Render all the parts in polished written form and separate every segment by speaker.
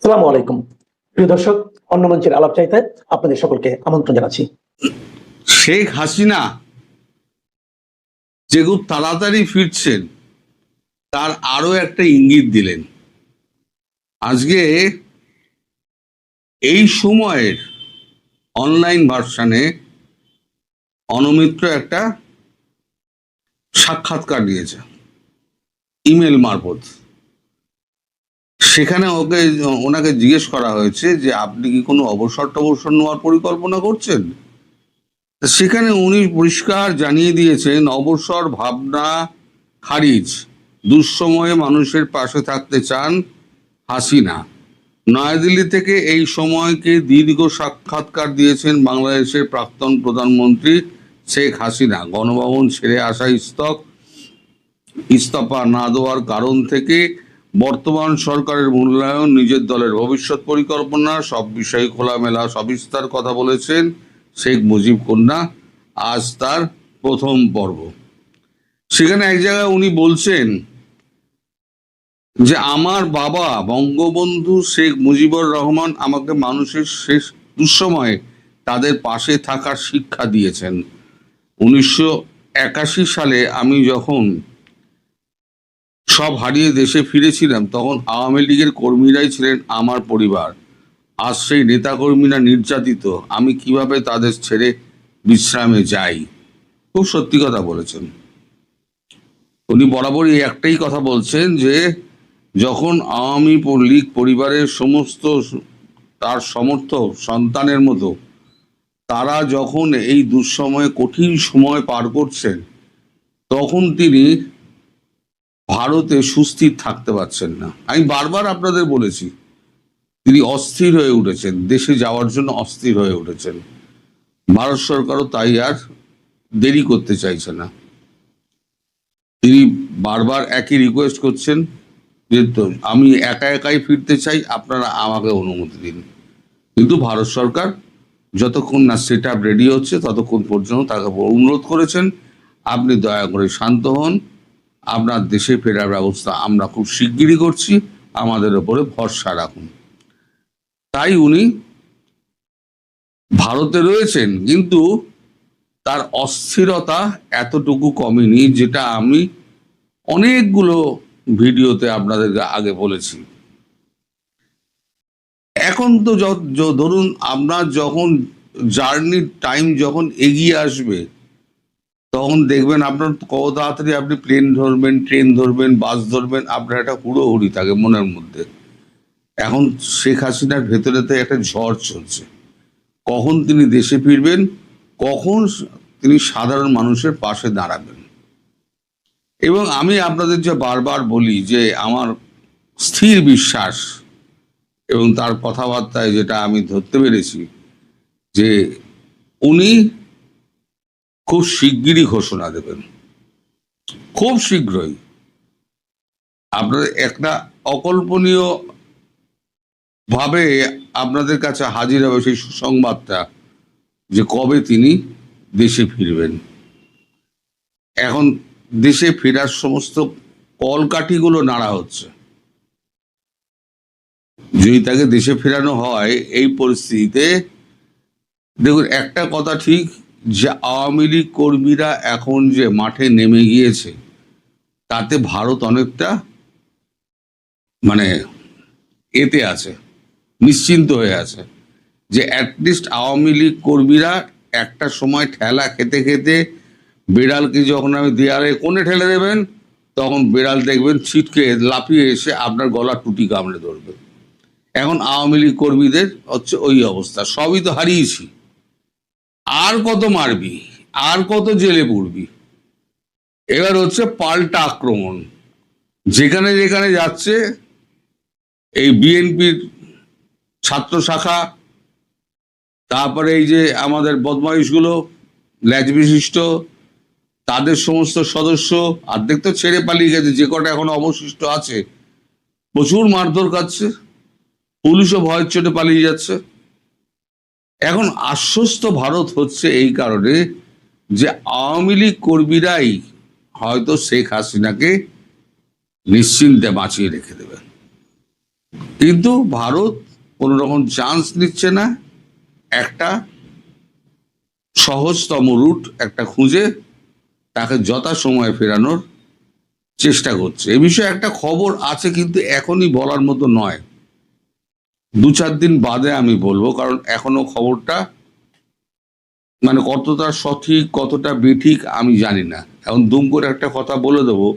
Speaker 1: আসসালামু আলাইকুম প্রিয় দর্শক, অন্য মঞ্চের আলাপ চাইতে আপনাদের সকলকে আমন্ত্রণ জানাচ্ছি।
Speaker 2: শেখ হাসিনা যে খুব তাড়াতাড়ি ফিরছেন তার আরো একটা ইঙ্গিত দিলেন। আজকে এই সময়ের অনলাইন ভার্সনে অনমিত্র একটা সাক্ষাৎকার দিয়েছে ইমেল মারফত। সেখানে ওনাকে জিজ্ঞেস করা হয়েছে যে আপনি কি কোনো অবসর টবসর নেওয়ার পরিকল্পনা করছেন। সেখানে উনি পরিষ্কার জানিয়ে দিয়েছেন অবসর ভাবনা খারিজ, দুঃসময়ে মানুষের পাশে থাকতে চান হাসিনা। নয়াদিল্লি থেকে এই সময়কে দীর্ঘ সাক্ষাৎকার দিয়েছেন বাংলাদেশের প্রাক্তন প্রধানমন্ত্রী শেখ হাসিনা। গণভবন ছেড়ে আসা ইস্তফা না দেওয়ার কারণ থেকে বর্তমান সরকারের মূল্যায়ন, নিজের দলের ভবিষ্যৎ পরিকল্পনা সব বিষয়ে খোলামেলা সবিস্তার কথা বলেছেন শেখ মুজিব কন্যা। আজ তার প্রথম পর্ব। সেখানে এক জায়গায় উনি বলছেন যে আমার বাবা বঙ্গবন্ধু শেখ মুজিবুর রহমান আমাকে মানুষের শেষ দুঃসময়ে তাদের পাশে থাকার শিক্ষা দিয়েছেন। 1981 সালে আমি যখন সব হারিয়ে দেশে ফিরেছিলাম তখন আওয়ামী লীগের কর্মীরাই ছিলেন আমার পরিবার। আজ সেই নেতাকর্মীরা নির্যাতিত, আমি কিভাবে তাদের ছেড়ে বিশ্রামে যাই। খুব সত্যি কথা বলেছেন উনি। বরাবরই একটাই কথা বলছেন যে যখন আওয়ামী লীগ পরিবারের সমস্ত তার সমর্থক সন্তানের মতো তারা যখন এই দুঃসময়ে কঠিন সময় পার করছেন তখন তিনি ভারতে সুস্থির থাকতে পারছেন না। আমি বারবার আপনাদের বলেছি তিনি অস্থির হয়ে উঠেছেন, দেশে যাওয়ার জন্য অস্থির হয়ে উঠেছেন। ভারত সরকারও তাই আর দেরি করতে চাইছে না। তিনি বারবার একই রিকোয়েস্ট করছেন যে আমি একা একাই ফিরতে চাই, আপনারা আমাকে অনুমতি দিন। কিন্তু ভারত সরকার যতক্ষণ না সেট আপ রেডি হচ্ছে ততক্ষণ পর্যন্ত তাকে অনুরোধ করেছেন আপনি দয়া করে শান্ত হন, আপনার দেশে ফেরার ব্যবস্থা আমরা খুব শিগগিরই করছি, আমাদের ওপরে ভরসা রাখুন। তাই উনি ভারতে রয়েছেন, কিন্তু তার অস্থিরতা এতটুকু কমেনি, যেটা আমি অনেকগুলো ভিডিওতে আপনাদেরকে আগে বলেছি। এখন তো ধরুন আপনার যখন জার্নির টাইম যখন এগিয়ে আসবে তখন দেখবেন আপনার কত তাড়াতাড়ি আপনি প্লেন ধরবেন, ট্রেন ধরবেন, বাস ধরবেন, আপনার একটা হুড়োহুড়ি থাকে মনের মধ্যে। এখন শেখ হাসিনার ভেতরেতে একটা ঝড় চলছে, কখন তিনি দেশে ফিরবেন, কখন তিনি সাধারণ মানুষের পাশে দাঁড়াবেন। এবং আমি আপনাদের যে বারবার বলি যে আমার স্থির বিশ্বাস এবং তার কথাবার্তায় যেটা আমি ধরতে পেরেছি যে উনি খুব শিগগিরই ঘোষণা দেবেন, খুব শীঘ্রই। আপনাদের একটা অকল্পনীয় ভাবে আপনাদের কাছে হাজির হবে সেই সুসংবাদটা যে কবে তিনি দেশে ফিরবেন। এখন দেশে ফেরার সমস্ত কলকাঠিগুলো নাড়া হচ্ছে। যদি তাকে দেশে ফেরানো হয় এই পরিস্থিতিতে, দেখুন একটা কথা ঠিক যে আওয়ামী লীগ কর্মীরা এখন যে মাঠে নেমে গিয়েছে তাতে ভারত অনেকটা মানে এতে আছে, নিশ্চিন্ত হয়ে আছে যে অ্যাটলিস্ট আওয়ামী লীগ কর্মীরা একটা সময় ঠেলা খেতে খেতে বিড়ালকে যখন আমি দেয়ালে কোণে ঠেলে দেবেন তখন বিড়াল দেখবেন ছিটকে লাফিয়ে এসে আপনার গলা টুটি কামড়ে ধরবে। এখন আওয়ামী লীগ কর্মীদের হচ্ছে ওই অবস্থা, সবই তো হারিয়েছি, আর কত মারবি, আর কত জেলে পড়বি। এবার হচ্ছে পাল্টা আক্রমণ, যেখানে যেখানে যাচ্ছে এই বিএনপির ছাত্র শাখা, তারপরে এই যে আমাদের বদমাইশগুলো ল্যাজ বিশিষ্ট তাদের সমস্ত সদস্য, অর্ধেক তো ছেড়ে পালিয়ে গেছে, যে কটা এখন অবশিষ্ট আছে প্রচুর মারধর খাচ্ছে, পুলিশও ভয়ের চোটে পালিয়ে যাচ্ছে। এখন আশ্বস্ত ভারত হচ্ছে এই কারণে যে আওয়ামী লীগ কর্মীরাই হয়তো শেখ হাসিনাকে নিশ্চিন্তে বাঁচিয়ে রেখে দেবে। কিন্তু ভারত কোনো রকম চান্স নিচ্ছে না, একটা সহজতম রুট একটা খুঁজে তাকে যথাসময়ে ফেরানোর চেষ্টা করছে। এ বিষয়ে একটা খবর আছে, কিন্তু এখনই বলার মতো নয়, 2-4 দিন বাদে আমি বলবো, কারণ এখনো খবরটা মানে কতটা সঠিক কতটা বেঠিক আমি জানি না। এখন দুম করে একটা কথা বলে দেবো,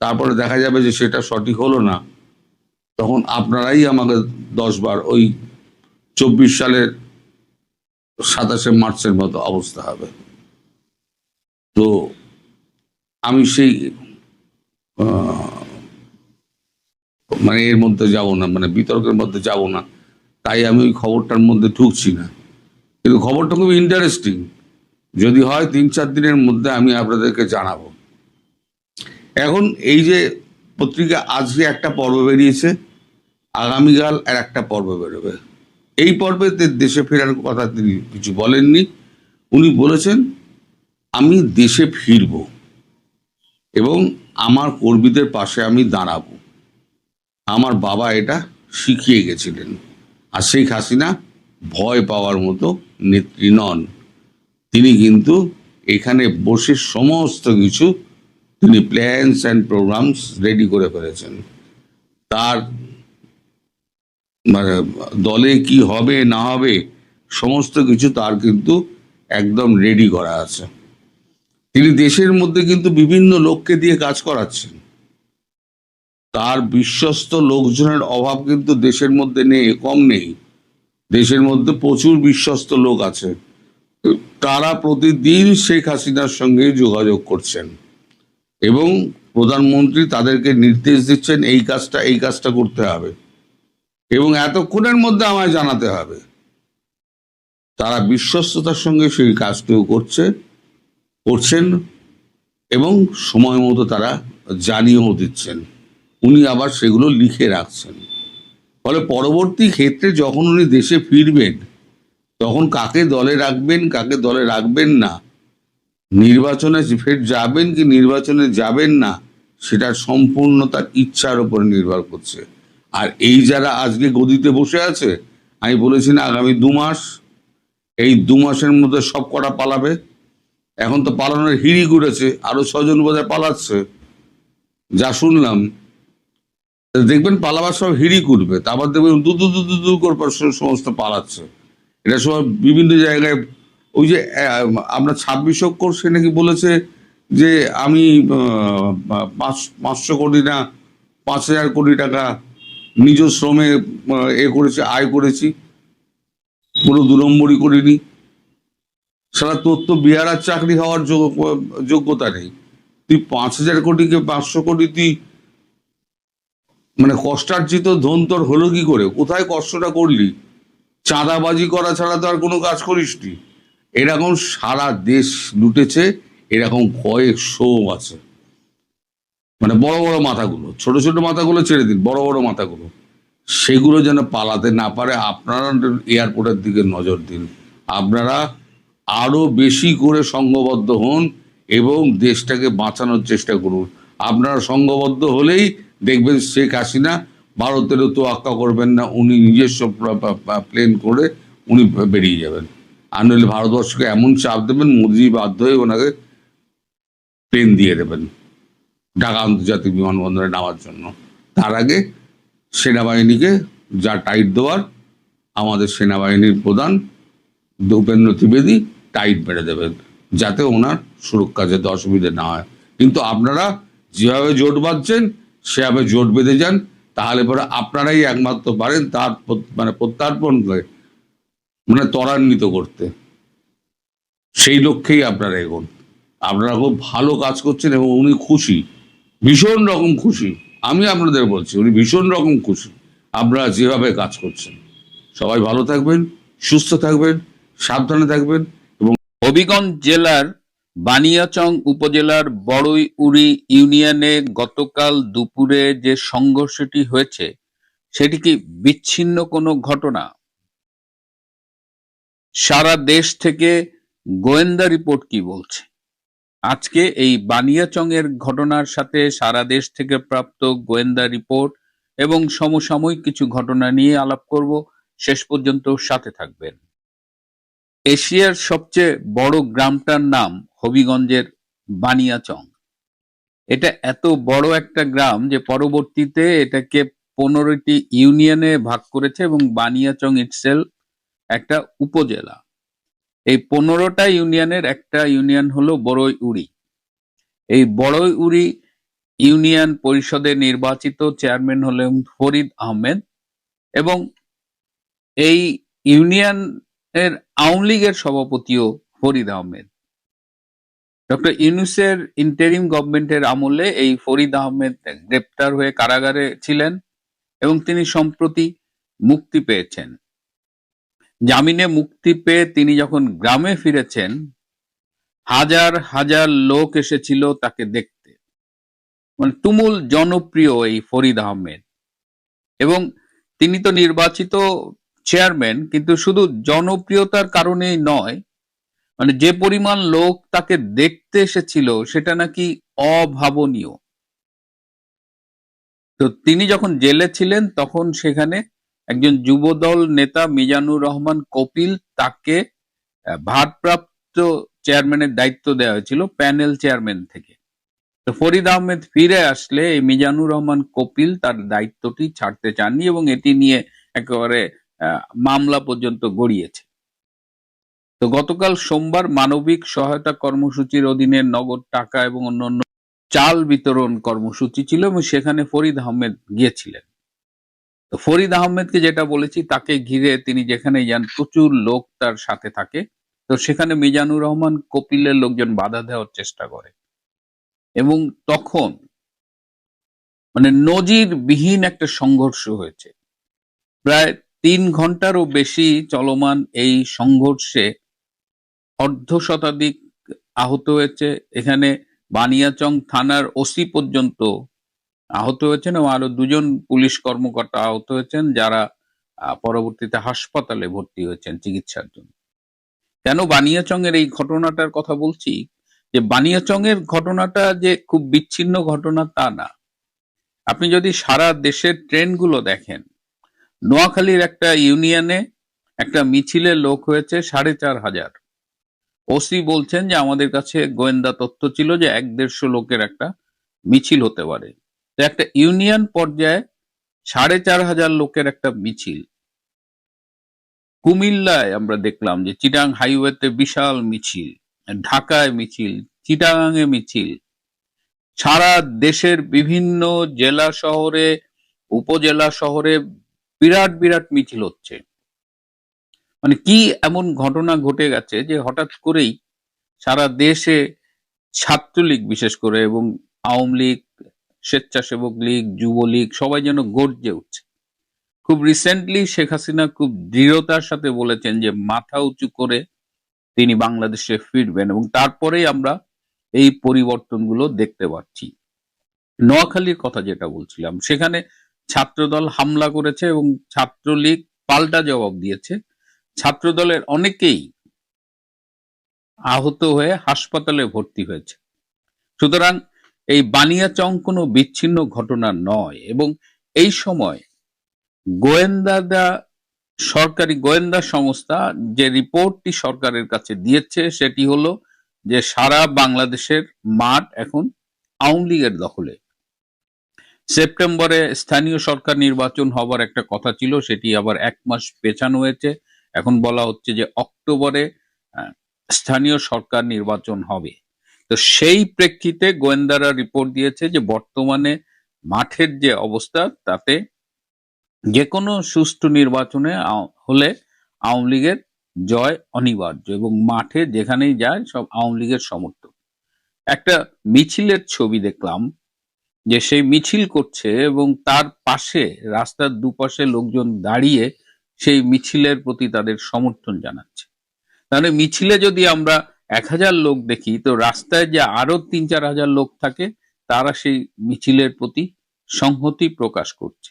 Speaker 2: তারপরে দেখা যাবে যে সেটা সঠিক হলো না, তখন আপনারাই আমাকে 10 বার ওই 24 সালের 27শে মার্চের মতো অবস্থা হবে। তো আমি সেই মানে এর মধ্যে যাব না, মানে বিতর্কের মধ্যে যাব না, তাই আমি ওই খবরটার মধ্যে ঢুকছি না। কিন্তু খবরটা খুব ইন্টারেস্টিং, যদি হয় 3-4 দিনের মধ্যে আমি আপনাদেরকে জানাবো। এখন এই যে পত্রিকা আজকে একটা পর্ব বেরিয়েছে, আগামীকাল আর একটা পর্ব বেরোবে। এই পর্বে দেশে ফেরার কথা তিনি কিছু বলেননি। উনি বলেছেন আমি দেশে ফিরব এবং আমার কর্মীদের পাশে আমি দাঁড়াবো। আমার বাবা এটা শিখিয়ে গেছিলেন। আর শেখ হাসিনা ভয় পাওয়ার মতো নেত্রী নন। তিনি কিন্তু এখানে বসে সমস্ত কিছু তিনি প্ল্যানস অ্যান্ড প্রোগ্রামস রেডি করে ফেলেছেন। তার মানে দলে কি হবে না হবে সমস্ত কিছু তার কিন্তু একদম রেডি করা আছে। তিনি দেশের মধ্যে কিন্তু বিভিন্ন লোককে দিয়ে কাজ করাচ্ছেন। তার বিশ্বস্ত লোকজনের অভাব কিন্তু দেশের মধ্যে নেই, কম নেই। দেশের মধ্যে প্রচুর বিশ্বস্ত লোক আছে, তারা প্রতিদিন শেখ হাসিনার সঙ্গে যোগাযোগ করছেন এবং প্রধানমন্ত্রী তাদেরকে নির্দেশ দিচ্ছেন এই কাজটা করতে হবে এবং এতক্ষণের মধ্যে আমায় জানাতে হবে। তারা বিশ্বস্ততার সঙ্গে সেই কাজটিও করছেন এবং সময় মতো তারা জানিয়েও দিচ্ছেন। উনি আবার সেগুলো লিখে রাখছেন। ফলে পরবর্তী ক্ষেত্রে যখন উনি দেশে ফিরবেন, তখন কাকে দলে রাখবেন কাকে দলে রাখবেন না, নির্বাচনে ফের যাবেন কি নির্বাচনে যাবেন না, সেটা সম্পূর্ণ তার ইচ্ছার উপর নির্ভর করছে। আর এই যারা আজকে গদিতে বসে আছে, আমি বলেছি না আগামী 2 মাস, এই 2 মাসের মধ্যে সব কটা পালাবে। এখন তো পালানোর হিড়ি করেছে, আরো 6 জন বোধহয় পালাচ্ছে যা শুনলাম। দেখবেন পালাবার সব হিড়ি করবে, তারপর দেখবেন দু দু দু দু দু করে সমস্ত পালাচ্ছে। এটা সব বিভিন্ন জায়গায়। ওই যে আমরা 26 অক্টোবর সে নাকি বলেছে যে আমি 500 কোটি না 5,000 কোটি টাকা নিজ শ্রমে করেছি, আয় করেছি, কোনো 2 নম্বরই করিনি। সারা তোর তো বিহার আর চাকরি হওয়ার যোগ্যতা নেই, তুই 5,000 কোটিকে 500 কোটি তুই মানে কষ্টার্জিত ধন তোর হলো কি করে? কোথায় কষ্টটা করলি? চাঁদাবাজি করা ছাড়া তো আর কোনো কাজ করিসনি। এরকম সারা দেশ লুটেছে, এরকম কয়েকশো আছে। মানে বড় বড় মাথাগুলো, ছোট ছোট মাথাগুলো ছেড়ে দিন, বড় বড় মাথাগুলো, সেগুলো যেন পালাতে না পারে। আপনারা এয়ারপোর্টের দিকে নজর দিন, আপনারা আরো বেশি করে সংঘবদ্ধ হন এবং দেশটাকে বাঁচানোর চেষ্টা করুন। আপনারা সংঘবদ্ধ হলেই দেখবেন শেখ হাসিনা ভারতেরও তোয়াক্কা করবেন না, উনি নিজস্ব প্লেন করে উনি বেরিয়ে যাবেন। আর নইলে ভারতবর্ষকে এমন চাপ দেবেন, মোদিজি বাধ্য হয়ে ওনাকে প্লেন দিয়ে দেবেন ঢাকা আন্তর্জাতিক বিমানবন্দরে নামার জন্য। তার আগে সেনাবাহিনীকে যা টাইট দেওয়ার, আমাদের সেনাবাহিনীর প্রধান ভূপেন্দ্র ত্রিবেদী টাইট মেরে দেবেন, যাতে ওনার সুরক্ষা যাতে অসুবিধে না হয়। কিন্তু আপনারা যেভাবে জোট বাঁধছেন সেভাবে জোট বেঁধে যান, তাহলে পরে আপনারাই একমাত্র পারেন তার মানে প্রত্যার্পণ করে মানে ত্বরান্বিত করতে। সেই লক্ষ্যেই আপনারা এগোন। আপনারা খুব ভালো কাজ করছেন এবং উনি খুশি, ভীষণ রকম খুশি। আমি আপনাদের বলছি উনি ভীষণ রকম খুশি আপনারা যেভাবে কাজ করছেন। সবাই ভালো থাকবেন, সুস্থ থাকবেন, সাবধানে থাকবেন।
Speaker 3: হবিগঞ্জ জেলার বানিয়াচং উপজেলার বড়ইউরি ইউনিয়নে গতকাল দুপুরে যে সংঘর্ষটি হয়েছে সেটি কি বিচ্ছিন্ন কোনো ঘটনা? সারা দেশ থেকে গোয়েন্দা রিপোর্ট কি বলছে? আজকে এই বানিয়াচং এর ঘটনার সাথে সারা দেশ থেকে প্রাপ্ত গোয়েন্দা রিপোর্ট এবং সমসাময়িক কিছু ঘটনা নিয়ে আলাপ করব। শেষ পর্যন্ত সাথে থাকবেন। এশিয়ার সবচেয়ে বড় গ্রামটার নাম হবিগঞ্জের বানিয়াচং। এটা এত বড় একটা গ্রাম যে পরবর্তীতে এটাকে 15টি ইউনিয়নে ভাগ করেছে এবং বানিয়াচং ইটসেলফ একটা উপজেলা। এই 15টা ইউনিয়নের একটা ইউনিয়ন হলো বড়ইউড়ি। এই বড়ইউড়ি ইউনিয়ন পরিষদে নির্বাচিত চেয়ারম্যান হলেন ফরিদ আহমেদ এবং এই ইউনিয়নের আওয়ামী লীগের সভাপতিও ফরিদ আহমেদ। ডক্টর ইউনূসের ইন্টারিম গভর্নমেন্টের আমলে এই ফরিদ আহমেদ গ্রেপ্তার হয়ে কারাগারে ছিলেন এবং তিনি সম্প্রতি মুক্তি পেয়েছেন। জামিনে মুক্তি পেয়ে তিনি যখন গ্রামে ফিরেছেন, হাজার হাজার লোক এসেছিল তাকে দেখতে। মানে তুমুল জনপ্রিয় এই ফরিদ আহমেদ, এবং তিনি তো নির্বাচিত চেয়ারম্যান, কিন্তু শুধু জনপ্রিয়তার কারণেই নয়, মানে যে পরিমাণ লোক তাকে দেখতে এসেছিল সেটা নাকি অভাবনীয়। তো তিনি যখন জেলে ছিলেন তখন সেখানে একজন যুবদল নেতা মিজানুর রহমান কপিল, তাকে ভারপ্রাপ্ত চেয়ারম্যানের দায়িত্ব দেওয়া হয়েছিল প্যানেল চেয়ারম্যান থেকে। তো ফরিদ আহমেদ ফিরে আসলে এই মিজানুর রহমান কপিল তার দায়িত্বটি ছাড়তে চাননি এবং এটি নিয়ে একেবারে মামলা পর্যন্ত গড়িয়েছে। তো গতকাল সোমবার মানবিক সহায়তা কর্মসূচির অধীনে নগদ টাকা এবং অন্যান্য চাল বিতরণ কর্মসূচি ছিল এবং সেখানে ফরিদ আহমেদ গিয়েছিলেন। তো ফরিদ আহমেদকে যেটা বলেছি, তাকে ঘিরে তিনি যেখানে যান প্রচুর লোক তার সাথে থাকে। তো সেখানে মিজানুর রহমান কপিলের লোকজন বাধা দেওয়ার চেষ্টা করে এবং তখন মানে নজিরবিহীন একটা সংঘর্ষ হয়েছে। প্রায় 3 ঘন্টারও বেশি চলমান এই সংঘর্ষে অর্ধশতাধিক আহত হয়েছে। এখানে বানিয়াচং থানার ওসি পর্যন্ত আহত হয়েছেন এবং আরো 2 জন পুলিশ কর্মকর্তা আহত হয়েছেন, যারা পরবর্তীতে হাসপাতালে ভর্তি হয়েছেন চিকিৎসার জন্য। কেন বানিয়াচং এর এই ঘটনাটার কথা বলছি, যে বানিয়াচং এর ঘটনাটা যে খুব বিচ্ছিন্ন ঘটনা তা না। আপনি যদি সারা দেশের ট্রেনগুলো দেখেন, নোয়াখালীর একটা ইউনিয়নে একটা মিছিলে লোক হয়েছে 4,500। ওসি বলছেন যে আমাদের কাছে গোয়েন্দা তথ্য ছিল যে 150 লোকের একটা মিছিল হতে পারে। তো একটা ইউনিয়ন পর্যায়ে 4,500 লোকের একটা মিছিল। কুমিল্লায় আমরা দেখলাম যে চিটাং হাইওয়েতে বিশাল মিছিল, ঢাকায় মিছিল, চিটাগাঙে মিছিল, সারা দেশের বিভিন্ন জেলা শহরে, উপজেলা শহরে বিরাট বিরাট মিছিল হচ্ছে। মানে কি এমন ঘটনা ঘটে গেছে যে হঠাৎ করেই সারা দেশে ছাত্রলীগ বিশেষ করে এবং আওয়ামী লীগ, স্বেচ্ছাসেবক লীগ, যুবলীগ সবাই যেন গর্জে উঠছে। খুব রিসেন্টলি শেখ হাসিনা খুব দৃঢ়তার সাথে বলেছেন যে মাথা উঁচু করে তিনি বাংলাদেশে ফিরবেন এবং তারপরেই আমরা এই পরিবর্তনগুলো দেখতে পাচ্ছি। নোয়াখালীর কথা যেটা বলছিলাম, সেখানে ছাত্রদল হামলা করেছে এবং ছাত্রলীগ পাল্টা জবাব দিয়েছে। ছাত্রদলের অনেকেই আহত হয়ে হাসপাতালে ভর্তি হয়েছে। সুতরাং এই বানিয়াচং কোনো বিচ্ছিন্ন ঘটনা নয় এবং এই সময় সরকারি গোয়েন্দা সংস্থা যে রিপোর্টটি সরকারের কাছে দিয়েছে সেটি হলো যে সারা বাংলাদেশের মাঠ এখন আওয়ামী লীগের দখলে। সেপ্টেম্বরে স্থানীয় সরকার নির্বাচন হবার একটা কথা ছিল, সেটি আবার 1 মাস পেছানো হয়েছে। এখন বলা হচ্ছে যে অক্টোবরে স্থানীয় সরকার নির্বাচন হবে। তো সেই প্রেক্ষিতে গোয়েন্দারা রিপোর্ট দিয়েছে যে বর্তমানে মাঠের যে অবস্থা, তাতে যে কোনো সুষ্ঠু নির্বাচনে হলে আওয়ামী লীগের জয় অনিবার্য এবং মাঠে যেখানেই যায় সব আওয়ামী লীগের সমর্থক। একটা মিছিলের ছবি দেখলাম যে সেই মিছিল করছে এবং তার পাশে রাস্তার দুপাশে লোকজন দাঁড়িয়ে সেই মিছিলের প্রতি তাদের সমর্থন জানাচ্ছে। তাহলে মিছিলে যদি আমরা 1000 লোক দেখি, তো রাস্তায় যে আরো 3-4 হাজার লোক থাকে তারা সেই মিছিলের প্রতি সংহতি প্রকাশ করছে।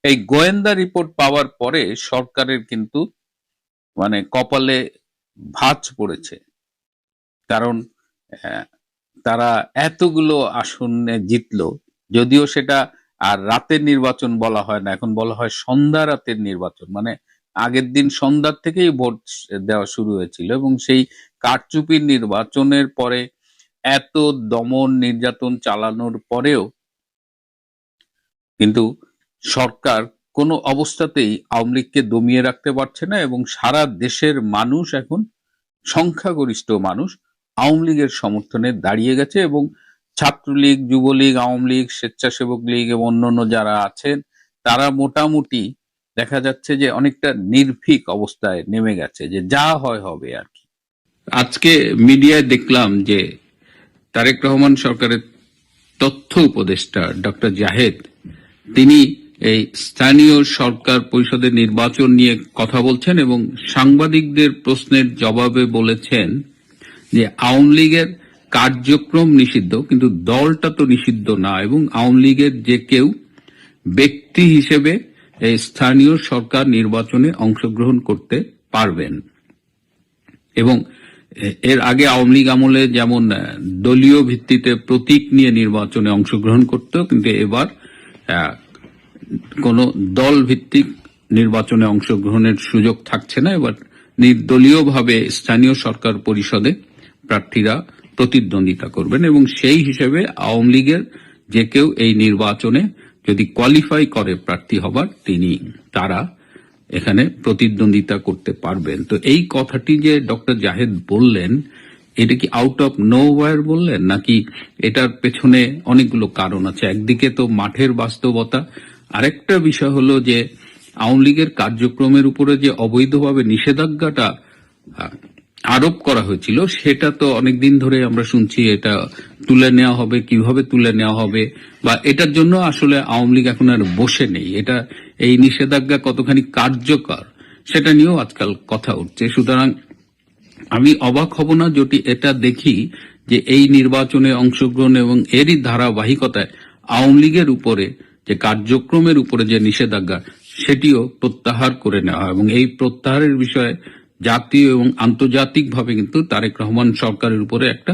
Speaker 3: এই গোয়েন্দা রিপোর্ট পাওয়ার পরে সরকারের কিন্তু মানে কপালে ভাঁজ পড়েছে, কারণ তারা এতগুলো আসনে জিতলো, যদিও সেটা আর রাতের নির্বাচন বলা হয় না, এখন বলা হয় সন্ধ্যা রাতের নির্বাচন। মানে আগের দিন সন্ধ্যার থেকেই ভোট দেওয়া শুরু হয়েছিল এবং সেই কারচুপির নির্বাচনের পরে এত দমন নির্যাতন চালানোর পরেও কিন্তু সরকার কোনো অবস্থাতেই আওয়ামী লীগকে দমিয়ে রাখতে পারছে না এবং সারা দেশের মানুষ এখন সংখ্যাগরিষ্ঠ মানুষ আওয়ামী লীগের সমর্থনে দাঁড়িয়ে গেছে এবং ছাত্রলীগ, যুবলীগ, আওয়ামী লীগ, স্বেচ্ছাসেবক লীগ এবং অন্যান্য যারা আছেন তারা মোটামুটি দেখা যাচ্ছে যে অনেকটা নির্ভীক অবস্থায় নেমে গেছে, যে যা হয় হবে আর কি। আজকে মিডিয়ায় দেখলাম যে তারেক রহমান সরকারের তথ্য উপদেষ্টা ডক্টর জাহেদ তিনি এই স্থানীয় সরকার পরিষদের নির্বাচন নিয়ে কথা বলছেন এবং সাংবাদিকদের প্রশ্নের জবাবে বলেছেন যে আওয়ামী লীগের কার্যক্রম নিষিদ্ধ, কিন্তু দলটা তো নিষিদ্ধ না, এবং আওয়ামী লীগের যে কেউ ব্যক্তি হিসেবে এই স্থানীয় সরকার নির্বাচনে অংশগ্রহণ করতে পারবেন। এবং এর আগে আওয়ামী লীগ আমলে যেমন দলীয় ভিত্তিতে প্রতীক নিয়ে নির্বাচনে অংশগ্রহণ করত, কিন্তু এবার কোন দল ভিত্তিক নির্বাচনে অংশগ্রহণের সুযোগ থাকছে না। এবার নির্দলীয়ভাবে স্থানীয় সরকার পরিষদে প্রার্থীরা প্রতিদ্বন্দ্বিতা করবেন এবং সেই হিসেবে আওয়ামী লীগের যে কেউ এই নির্বাচনে যদি কোয়ালিফাই করে প্রার্থী হবার, তারা এখানে প্রতিদ্বন্দ্বিতা করতে পারবেন। তো এই কথাটি যে ডক্টর জাহেদ বললেন, এটা কি আউট অফ নোওয়্যার বললেন, নাকি এটার পেছনে অনেকগুলো কারণ আছে? একদিকে তো মাঠের বাস্তবতা, আরেকটা বিষয় হলো যে আওয়ামী লীগের কার্যক্রমের উপরে যে অবৈধভাবে নিষেধাজ্ঞাটা আরোপ করা হয়েছিল, সেটা তো অনেকদিন ধরে আমরা শুনছি এটা তুলে নেওয়া হবে, কিভাবে তুলে নেওয়া হবে, বা এটার জন্য আসলে আওয়ামী লীগ এখন আর বসে নেই। এটা এই নিষেধাজ্ঞা কতখানি কার্যকর সেটা নিয়েও আজকাল কথা উঠছে। সুতরাং আমি অবাক হব না যদি এটা দেখি যে এই নির্বাচনে অংশগ্রহণ এবং এরই ধারাবাহিকতায় আওয়ামী লীগের উপরে যে কার্যক্রমের উপরে যে নিষেধাজ্ঞা, সেটিও প্রত্যাহার করে নেওয়া হয়। এবং এই প্রত্যাহারের বিষয়ে জাতীয় এবং আন্তর্জাতিকভাবে কিন্তু তারেক রহমান সরকারের উপরে একটা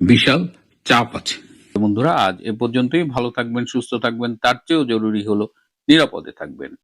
Speaker 3: বিশাল চাপ আছে। বন্ধুরা, আজ এ পর্যন্তই। ভালো থাকবেন, সুস্থ থাকবেন, তার চেয়েও জরুরি হলো নিরাপদে থাকবেন।